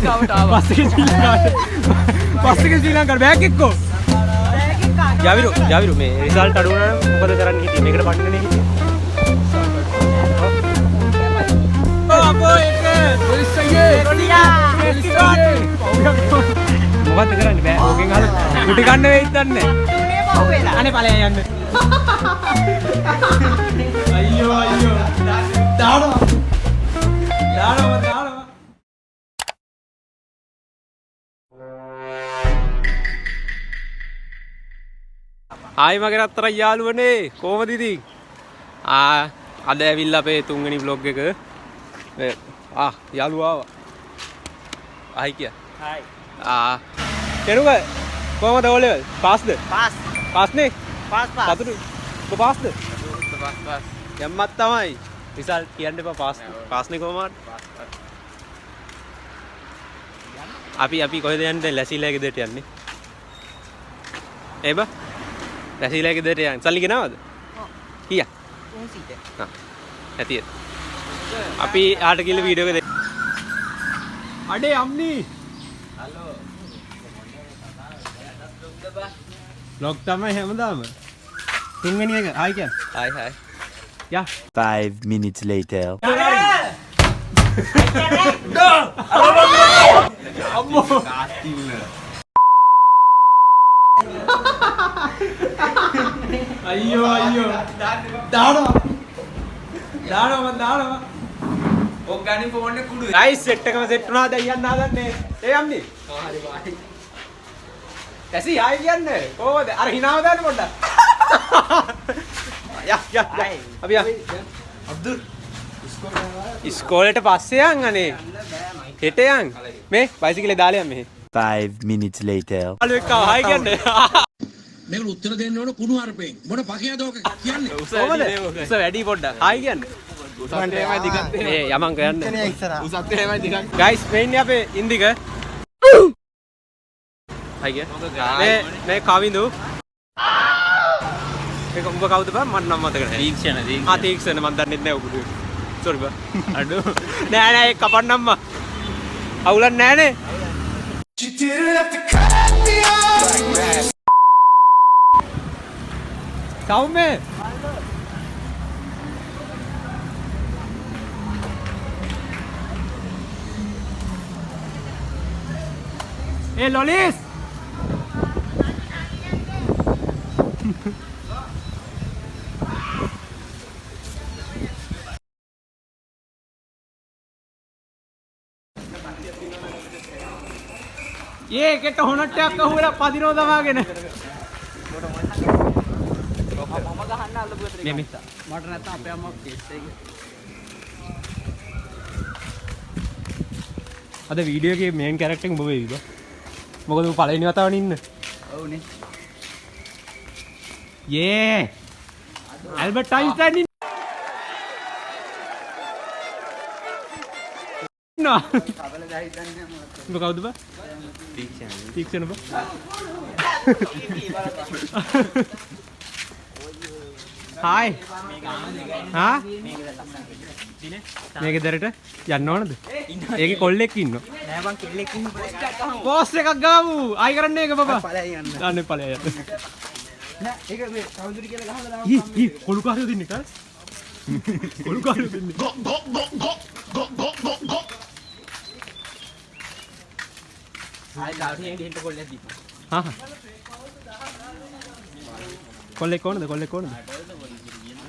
ලංකාවට ආවා. පස්සේ ශ්‍රී ලංකාවට බෑග් එක්කෝ. ජාවිරු මේ රිසල්ට් අඩු වුණා නම් මොකද කරන්න හිටියේ? මේකට පට්ටනේ හිටියේ. අපෝ එක පොලිසියේ මොකද කරන්නේ බෑ. ඕකෙන් අහලා කුටි ගන්න වෙයිද දන්නේ නැහැ. අනේ ඵලයන් යන්න. අයියෝ දානවා. ආයි මගේ රත්තර යාළුවනේ කොහමද ඉතින්? අද ඇවිල්ලා අපේ තුන්වෙනි vlog එක. යාළුවා ආවා. ආයි කියා. හායි. කෙරුව කොහමද O level? පාස්ද? පාස් නේ? පාස්. සතුටු. ඔබ පාස්ද? පාස්. යම්මත් තමයි. රිසල්ට් කියන්න එපා පාස් නේ කොහමද? අපි කොහෙද යන්නේ? ලැසිලා ගෙදරට යන්නේ. ඒ බා ලැසිලා ගෙදරට යන්නේ. සල්ලි ගෙනවද? ඔව්. කීයක්? 300. ඇතිද? අපි ආට කියලා වීඩියෝ එක දෙන්න. අඩේ අම්නි. හලෝ. vlog තමයි හැමදාම. තුන්වෙනි එක. හායි කියන්නේ. හායි. Yeah. 5 minutes later. අයියෝ දානවා ඔක් ගනි ෆෝන් එක කුඩු ගයිස් සෙට් එකම සෙට් වුණාද යන්න හදන්නේ ඒ යන්නේ හරි බයි ඇසි ආයි කියන්නේ කොහොමද අර හිනාව දාන්න පොඩ්ඩක් යා අපි අබ්දුල් ඉස්කෝලේට පස්සේ යන් අනේ හෙට යන් මේ බයිසිකලේ දාලා යන් මෙහෙ 5 minutes later. අලු එක්ක ආයි කියන්නේ මේකට උත්තර දෙන්න ඕන කුණු හarpෙන් මොන පකියද ඔක කියන්නේ උස වැඩි පොඩ්ඩක් ආයි කියන්නේ උසත් එහෙමයි දිගත් මේ යමන් කියන්නේ උසත් එහෙමයි දිගත් ගයිස් මේ ඉන්නේ අපේ ඉන්දික ආයි කිය මේ කවිඳු ඒක උඹ කවුද බං මන් නම් මතක නැහැ තීක්ෂණ මන් දන්නෙත් නැහැ උඹ සෝරි බං අඩු නෑ ඒක කපන්නම්ම අවුලක් නෑනේ සෞම්‍ය ඒ ලොලිස් ඒකට හොනට්ටයක් අහුවෙලා පදිනව දමාගෙන මම ගහන්න අල්ලපු විතර මට නැත්තම් අපේ අම්මා කේස් එකේ අද වීඩියෝ එකේ මේන් කැරක්ටර් එක ඔබ වේවිද මොකද ඔබ පළවෙනි වතාවනේ ඉන්න ඔව්නේ යේ ඇල්බර්ට් අයින්ස්ටයින් නෝ කවල ගහින්නන්නේ මොකද කවුද බා තීක්ෂණ බා हाय हाँ මේක දරට යන්න ඕනද ඒකේ කොල්ලෙක් ඉන්නවා නෑ මං කෙල්ලෙක් ඉන්න පෝස්ට් එකක් ගාමු ආයි කරන්නේ ඒක බබා දාන්න ඵලය යන්න නෑ ඒක මේ කවුරුද කියලා ගහලා දාමු ඊ කොළු කාරියෝ දෙන්නේ කල් කොළු කාරියෝ දෙන්නේ ගෝ ආයි දාන්නේ දෙන්න කොල්ලෙක් දීපන් හා කොල්ලෙක් කොහොමද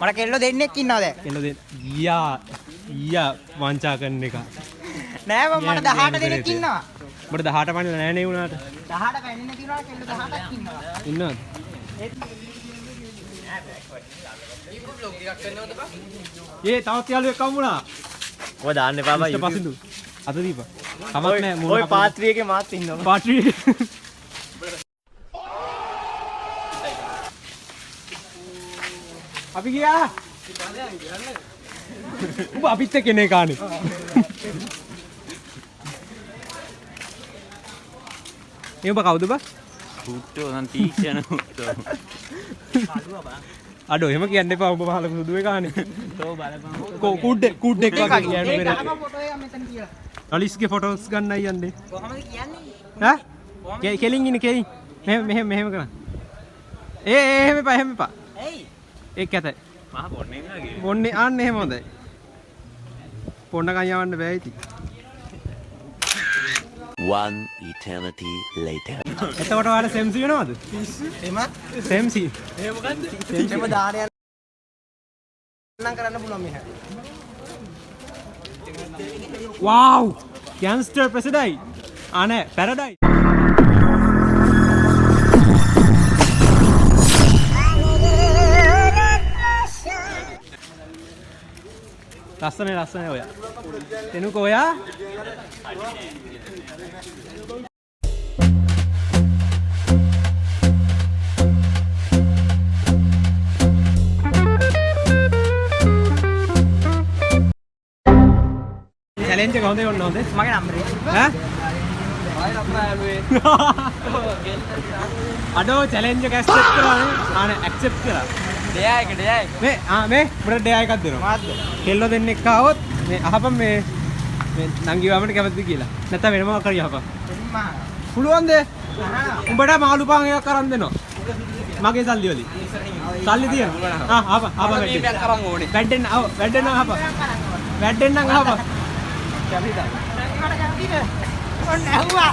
මට කෙල්ලෝ දෙන්නෙක් ඉන්නවා දැන්. කෙල්ලෝ දෙන්න. ඊයා වංචා කරන එක. නෑ මම මට 18 දෙනෙක් ඉන්නවා. මට 18 පණිලා නෑ නේ උනාට. 18 පැන්නේ තියනවා කෙල්ලෝ 18ක් ඉන්නවා. ඉන්නවද? ඒ තවත් යාළුවෙක් හම්බුණා. ඔය දාන්න එපා බයි. පසින්දු. අත දීපන්. කමක් නෑ මොන ඔය පාත්‍රියේගේ මාත් ඉන්නවා. පාත්‍රියේ. අපි ගියා. උඹ අපිත් එක්ක එනේ කානේ. මේ ඔබ කවුද බා? පුට්ටෝ නම් තීක්ෂණ පුට්ටෝ. අඩෝ එහෙම කියන්න එපා ඔබ පහල සුදු එක කානේ. තෝ බලපන්. කුඩ් එක් වගේ කියන්නේ මෙරේ. ෆොටෝ එක මෙතන කියලා. නොලිස්ගේ ෆොටෝස් ගන්නයි යන්නේ. කොහමද කියන්නේ? ඈ? කෙලින් ඉන්නේ කෙලින්. මෙහෙම කරන්න. එහෙම එපා. ඇයි? ඒක ඇතයි. මහ බොන්නේ නේද? බොන්නේ අන්න එහෙම හොඳයි. පොන්නකන් යවන්න බෑ ඉතින්. One eternity later. එතකොට ඔයාලා සෙම්සි වෙනවද? එමත් සෙම්සි. එහෙම මොකද්ද? එහෙම දානයක් නම් කරන්න පුළුවන් මෙහෙ. Wow! Gangster president. නෑ පැරඩයිස්. ලස්සන ඔයා. එනුකෝ ඔයා. චැලෙන්ජ් එක හොඳේ ඔන්න හොඳේ. මගේ නම්බරේ. ඈ? අඩෝ චැලෙන්ජ් එක ඇක්සෙප්ට් කරානේ. ඇක්සෙප්ට් කරා. දෙයයි. මේ උඹට ඩේ එකක් දෙනවා. මාත්ද? කෙල්ලෝ දෙන්නෙක් ආවොත් මේ අහපන් මේ නංගිවාමට කැමතිද කියලා. නැත්නම් වෙන මොකක් හරි අහපන්. පුළුවන්ද? උඹට මාළු පාන් එකක් අරන් දෙනවා. මගේ සල්ලි වලින්. සල්ලි තියෙනවා. අහපන් වැඩෙන්න. කරන් ඕනේ. වැඩෙන්න අහපන්. වැඩෙන්න අහපන්. කැමතිද? ඔන්න ඇහුවා.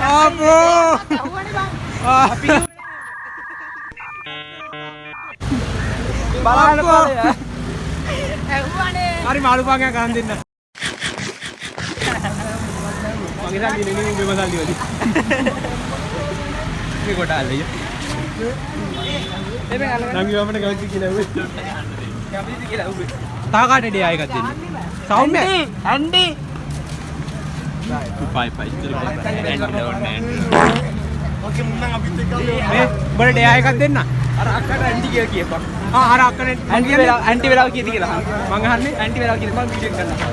ආපෝ. බලන්න ඵලය. ඇහුවානේ. හරි මාළු පාන් එකක් අරන් දෙන්න. මගේ සල්ලි නෙමෙයි උඹේ සල්ලි වලින්. මේ කොට ආලේ. නංගිවාමට කැමති කියලා උඹේ. කැමතිද කියලා උඹේ. තා කාට ඩේ ආයෙ එකක් දෙන්න. සෞම්‍ය. ඇන්ඩි. පයි ඉතර ඕනේ. ඔකේ මුන්නම් අපිත් එක්ක මේ උඹට ඩේ ආයෙ එකක් දෙන්න. අර අක්කට ඇන්ටි කියලා කියපන්. අර අක්කනේ ඇන්ටි වෙලාව කීයද කියලා අහන්න. මං අහන්නේ ඇන්ටි වෙලාව කීයද මම වීඩියෝ එක කරනවා.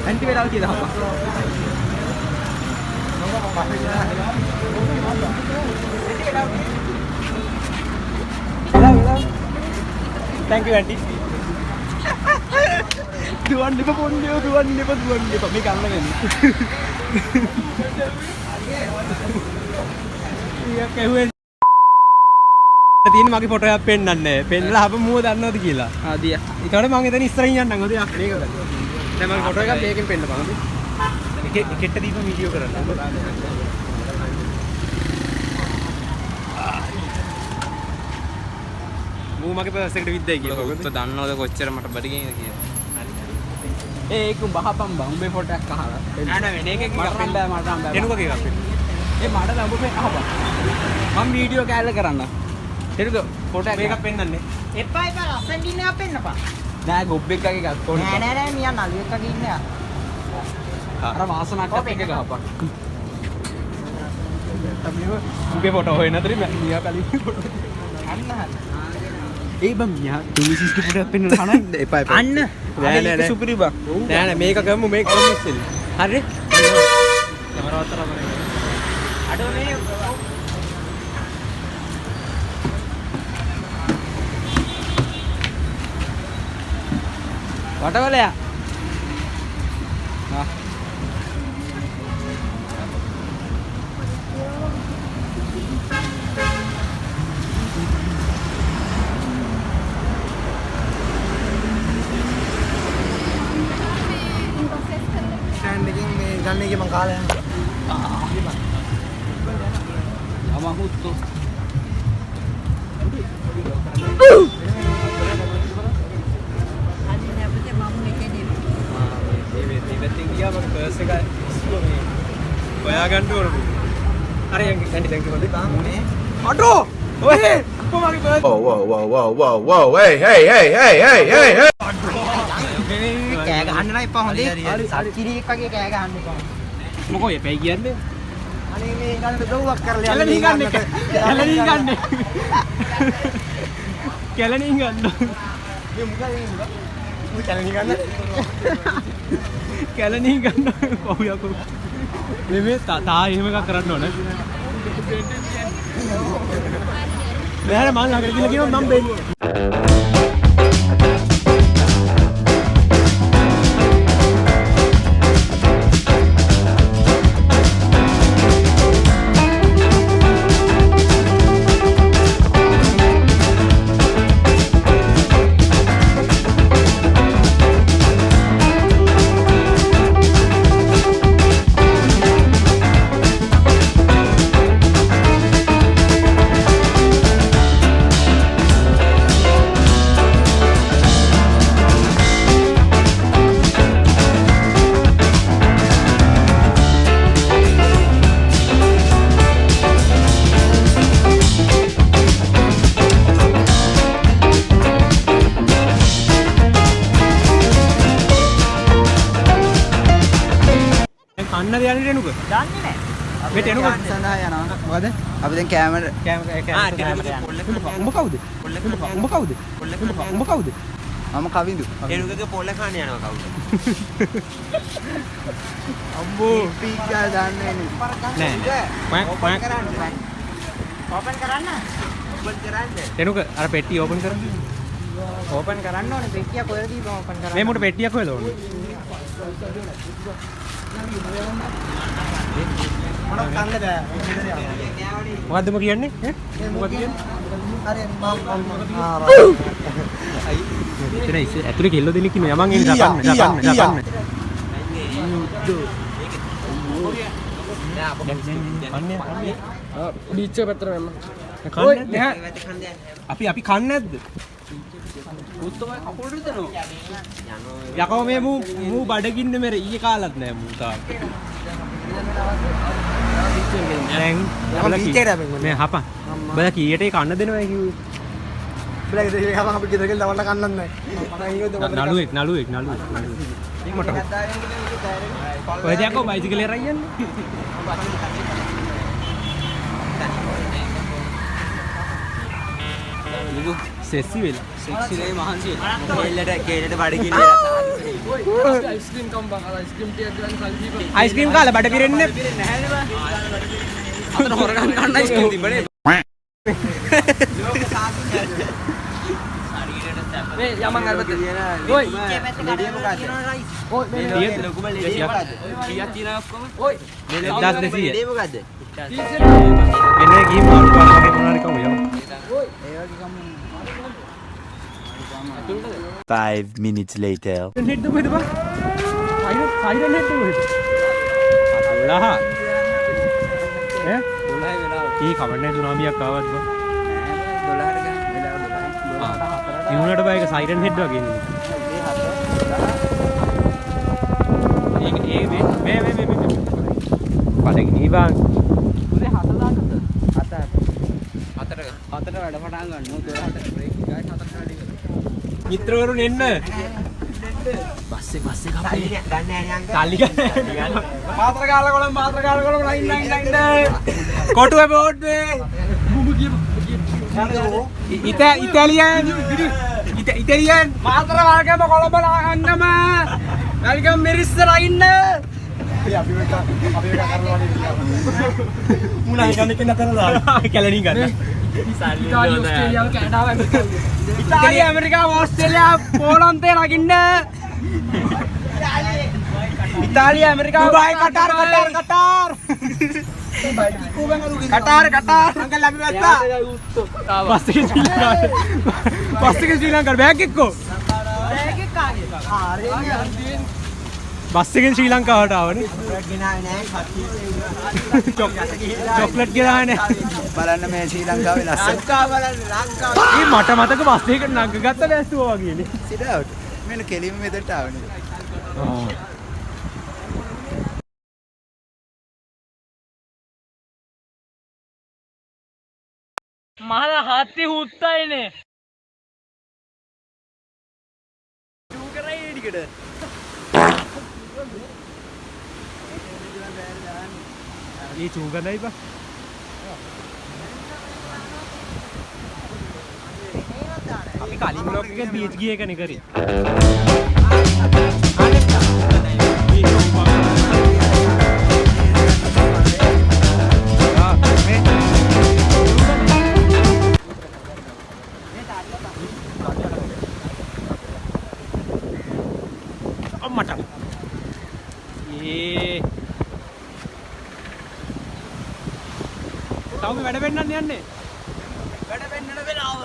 ඇන්ටි වෙලාව කීයද අහපන්. thank you aunty දුවන්න එපා පොන්ඩියෝ දුවන්න එපා මේක අල්ලගෙන ඊයක් ඇහුවේ තියෙන මගේ ෆොටෝ එකක් පෙන්නන්නේ පෙන්නලා අප මුව දන්නවද කියලා ආදිය ඊට මම එතන ඉස්සරින් යන්නම් හොඳ මේක ගන්න දැන් මගේ ෆොටෝ එකක් මේකෙන් පෙන්නපන් කෙට්ට දීපන් වීඩියෝ කරන්න මූ මගේ පර්ස් එකට විද්දයි කියලා ඔබ දන්නවද කොච්චර මට බඩගිනිද කියලා? ඒක උඹ අහපන් බං උඹේ ෆොටෝ එකක් අහලා නෑ වෙන එකක් මට නම් බෑ මට නම් බෑ එනුක එකක් පෙන්න ඒ මට නම් උඹ අහපන් මම වීඩියෝ කෑල්ල කරන්න එනුක ෆොටෝ මේක පෙන්නන්නේ එපා ලස්සන දින එකක් පෙන්නපන් නෑ ගොබ් එකක් එකක් කොහොමද නෑ මියා නළු එකක් ඉන්නේ අර වාසනාවක් එක ගහපන් උගේ ෆොටෝ හොයන අතරේ මියා කලින් ෆොටෝ අන්න හරි ඒ බම් මියා 260 ෆොටෝ එකක් පෙන්නන්න කනන්න එපා අන්න නෑ සුපිරි බං නෑ මේක කරමු මේක කරමු ඉස්සෙල්ලා හරි කැමරාවත් තරම අඩෝ මේ වටවලයා ස්ටෑන්ඩ් එකකින් මේ ගන්න එකේ මං කාලා යනවා අමහුත්තු ඔයා ගන්න ඕන හරි ඇන්ටි thank you මන්දේ අඩෝ ඔය කොහමද පර්ස් Whoa. Hey. කෑ ගහන්න නම් එපා හොඳේ සත්තිරියෙක් වගේ කෑ ගහන්න එපා මොකෝ එපයි කියන්නේ අනේ මේ ගන්න දව්වක් කරලා කැලණි ගන්න කැලණි ගන්න මේ මොකද මේ කැලණි ගන්න කැලණි ගන්න කොහොම යකෝ මේ තා එහෙම එකක් කරන්න ඕන නෑ මම ළඟට ගිහලා කියනවා මම බෙන්නේ කන්නද යන්නේ ටෙනුක? දන්නේ නැහැ. මේ ටෙනුක සඳහා යනවා. මොකද? අපි දැන් කැමරා උඹ කවුද? උඹ කවුද? උඹ කවුද? මම කවිඳු. ටෙනුකගේ පොල්ල කන්න යනවා කවුද? අම්බෝ පීකා දන්නේ නෑ. ඕපන් කරන්න. ටෙනුක අර පෙට්ටිය ඕපන් කරන්න. ඕපන් කරන්න ඕනේ. පෙට්ටිය කොහෙද දීපම ඕපන් කරන්න. මේ මොකට පෙට්ටියක් හොයලා ඕනේ. මොනක් කන්න බෑ. මොකද්ද උඹ කියන්නේ? මොකද්ද කියන්නේ? හරි මම එතන ඇතුලේ කෙල්ලෝ දෙනෙක් ඉන්නවා. යමන් එන්නේ දපන්න. බීච් එක පැත්තට යන්න. අපි කන්නේ නැද්ද? යකෝ මේ මූ බඩගින්න මෙර ඊයේ කාලත් නෑ මූ තාම. දැන් මේ හපා. බල කීයට ඒ කන්න දෙනවා කිව්වේ. බ්ලැක් දෙකේ ගම අපි ගෙදර ගිහලා වන්න කන්නත් නැහැ. නළුවෙක් මොට ඔය දැක්කෝ බයිසිකලේ රයි යන්නේ. මුගු සෙස්සි වෙලා. සෙක්සිලේ මහන්සි වෙලා. කේලට බඩගින්න අයිස්ක්‍රීම් කම්බා අයිස්ක්‍රීම් ටිකක් ගන්න කල්පී. අයිස්ක්‍රීම් කාලා බඩ පිරෙන්නේ නැහැ නේ. අතන හොරගම් ගන්න අයිස්ක්‍රීම් තිබ්බනේ. මේ යමන් අරපත. ඔයි ලෙඩිය මොකද්ද? ඔයි මේ ලොකුම ලෙඩිය මොකද්ද? කීයක් තියෙනවා ඔක්කොම? ඔයි 1200. ලෙඩිය මොකද්ද? එන්නේ ගිහින් මාළු පාන වගේ මොනාරි කවුද යමු. ඔයි ඒ වගේ කම 5 minutes later. හෙඩ් දුකද බා? සයිරන් හෙඩ් දුකද? අල්ලාහ. ඈ 12 වෙලාව. කී කවන්නේ දුනාමියක් ආවත් බා. 12ට ගන්න වෙලාව 12. ඉන්නට බා ඒක සයිරන් හෙඩ් වගේ නේ. ඒ මේ පඩගිනි බං. උදේ 7 දාන්නද? 7 හතර වැඩ පටන් ගන්නවා 12ට බ්‍රේක් ගායි 4ට වැඩ කරනවා. මිත්‍රවරුන් එන්න. බස්සේ කපේ ගන්න නැහැ තල්ලි ගන්න. මාත්‍ර කාලා කොළඹ ලයින්. කොටුවේ බෝඩ්වේ. ඉතාලියන් මාත්‍ර වර්ගම කොළඹ ලාගන්නම. Welcome Mirissa line. අපි කරනවා මුණයි ගන්න කෙන කරලා කැලණි ගන්න. ඉතාලිය ඕස්ට්‍රේලියාව කැනඩාව ඇමරිකාව. ඉතාලිය ඇමරිකාව ඕස්ට්‍රේලියාව පෝලන්තේ ලගින්න. ඉතාලිය ඇමරිකාව දුබයි කටාර් අංකල් අපි වැස්සා. බස් එකේ ශ්‍රී ලංකාවට බෑග් එක්කෝ. බස් එකෙන් ශ්‍රී ලංකාවට ආවනේ. චොක්ලට් ගෙනාවේ නැහැ. බලන්න මේ ශ්‍රී ලංකාවේ ලස්සන. මේ මට මතක බස් එකකට නංගගත්ත බැස්සුවා වගේනේ. සිරාවට. මෙන්න කෙලින්ම මෙතනට ආවනේ. මහල හත්ති හුත්තයිනේ. ඒ චූගනයි බා. අපි කලින් බ්ලොග් එකේ බීච් ගිය එකනේ කරේ. අම්මට. තවම වැඩ වෙන්නන්න යන්නේ. වැඩ වෙන්නන වෙලාව.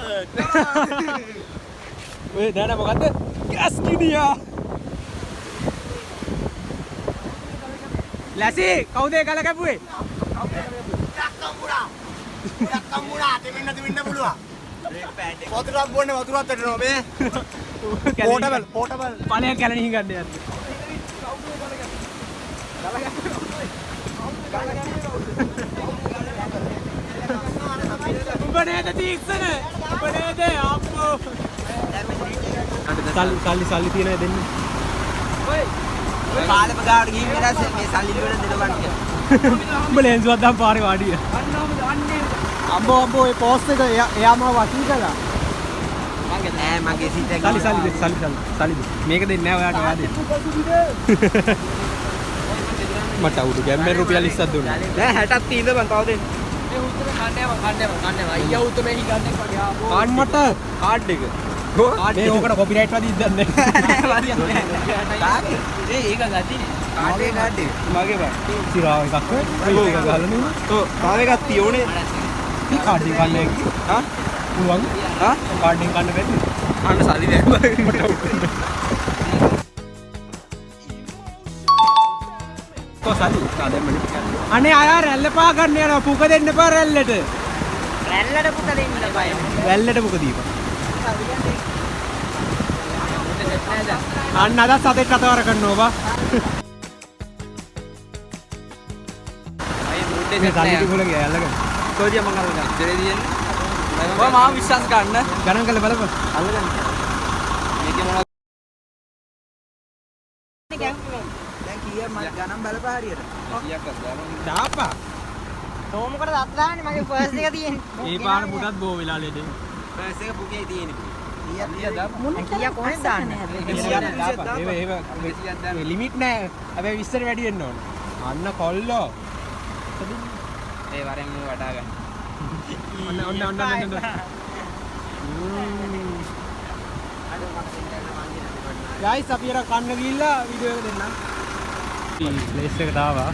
ඔය දැන මොකද්ද? ගෑස් කිදියා. ලැසි කවුද ඒ ගල කැපුවේ? කම්මුණා දෙමින්න පුළුවන්. වතුරක් බොන්නේ වතුරක් ඇටෙනවා මේ. පෝටබල්. පණයක් කැලණින් ගන්න යන්න. උඹ නේද තීක්ෂණ? උඹ නේද අම්මෝ? සල්ලි තියෙනවා දෙන්න. ඔය කාලෙම ගාවට ගිහින් ඉඳලා මේ සල්ලි වල දෙලවන්න කියලා. උඹ ලෙන්සුවක් දාන් පාරේ වාඩිය. අම්බෝ ඒ පෝස්ට් එක එයාම වශී කළා. නෑ මගේ සීට් එක සල්ලි මේක දෙන්නේ නැහැ ඔයාට ඔයා දෙන්න. මට අවුරුදු ගැම්මෙන් රුපියල් 20ක් දුන්නා. නෑ 60ක් තියෙන බං කවුද දෙන්නේ? කාඩ් මට කාඩ් එක. මේ ඕකට කොපිරයිට් වදී ඉද්දන්නේ. කාගේ? ඒක ගතිනේ. කාඩේ කාඩේ. මගේ බං. සිරාව එකක් ඒක ගහලා නේ. ඔව් කාව එකක් තියෝනේ. මේ කාඩ් එක ගන්න හා පුළුවන්. හා කාඩ් එක ගන්න බැරිද? අන්න සල්ලි දැම්ම. කොසලි කාදෙම්මනේ. අනේ අය රැල්ල පා ගන්න යනවා පුක දෙන්න එපා රැල්ලට. රැල්ලට පුත දෙන්න බය. රැල්ලට පුක දීපන්. අන්න අද සතෙක් අතවර කරනවා බා. අය මුඩේ මේ සල්ලි ටික ගියා අල්ලගෙන. කොහොමද මං අරගෙන ඉතරේ තියෙන්නේ? ඔය මාව විශ්වාස ගන්න. ගණන් කරලා බලපන්. අල්ලගන්න. මේකේ මොනවද? දැන් කීයක් මම ගණන් බලපා හරියට. කීයක් අද්දාම. දාපා. තෝමකට දත් දාන්නේ මගේ ෆර්ස්ට් එක තියෙන්නේ. ඒ පාන පුටත් බෝ වෙලා ලෙඩේ. පර්ස් එක පුකේ තියෙන්නේ. කීයක් දාපන්. කීයක් කොහෙන්ද දාන්නේ? ලිමිට් නෑ. හැබැයි 20ට වැඩි වෙන්න ඕන. අන්න කොල්ලෝ. ඒ වරෙන් මම වඩා ගන්න. ඔන්න. ගයිස් අපි අර කන්න ගිහිල්ලා වීඩියෝ එක දෙන්නම්. ප්ලේස් එකට ආවා.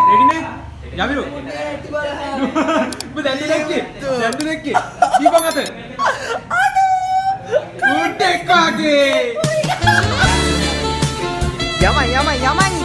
රෙඩි නේ? යවිරු. ඔබ දැන් දෙන්නේ. දීපන් අත. උඩ එක්කගේ. යමයි